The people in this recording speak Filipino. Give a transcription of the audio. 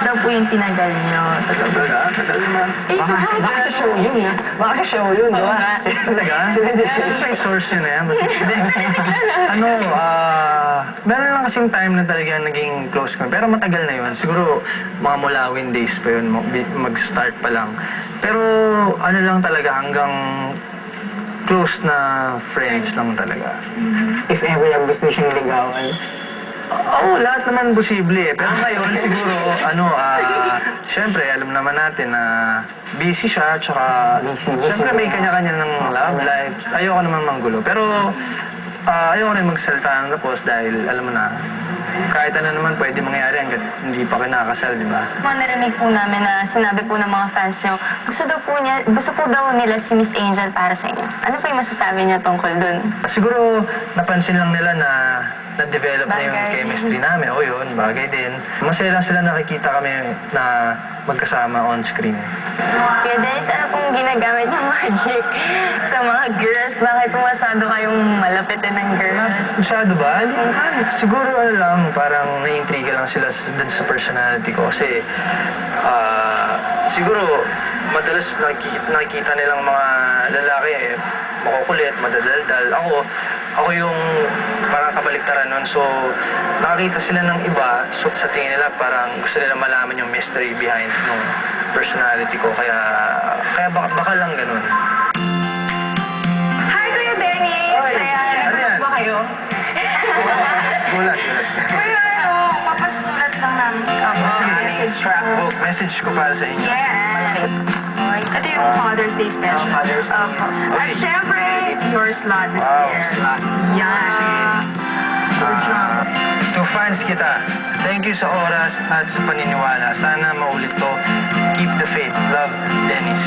daw po yung tinagal niyo. Talaga? Tagal naman. Baka sa show yun, ha? Baka sa show yun, di ba? Talaga? Ano sa source yun eh? Ano, meron lang kasing time na talaga naging close kami. Pero matagal na yun. Siguro, mga mulawin days pa yun. Mag-start pa lang. Pero, ano lang talaga, hanggang close na friends lang talaga. If ever yung gusto siyang ligawan. Oo, lahat naman posible eh. Pero ngayon, siguro, syempre, alam naman natin na busy siya, tsaka, syempre may kanya-kanya ng love life. Ayoko naman manggulo. Pero, ayoko rin magsalita ng tapos dahil, alam mo na, kahit ano naman pwede mangyari hanggat hindi pa kinakasal, di ba? Narinig po namin na sinabi po ng mga fans niyo, gusto po daw nila si Miss Angel para sa inyo. Ano po yung masasabi niyo tungkol dun? Siguro, napansin lang nila na na-develop na yung Bagay. chemistry namin. O yun, bagay din. Masaya lang sila nakikita kami na magkasama on screen. Kaya Dennis, ano pong ginagamit ng magic sa mga girls? Bakit po masyado kayong malapitin ng girls? Masyado ba? Siguro ano lang, parang naiintriga lang sila dun sa personality ko. Kasi, siguro, madalas nakikita nilang mga lalaki makukulit, madadaldal. Ako yung parang kabaliktaran nun. So, nakakita sila ng iba, so sa tingin nila parang gusto nila malaman yung mystery behind nung personality ko. Kaya baka lang ganun. Hi, Kuya Benny! Oy, ano yan? ba kayo? Gulat. Kuya, papasulat lang namin. Scrapbook, message ko para sa inyo. Yes! Ito yung Father's Day special. Father's Day. At Okay. syempre, your slot is Wow, here. slot. Yan. To fans kita, thank you sa oras at sa paniniwala. Sana maulit to. Keep the faith. Love, Dennis.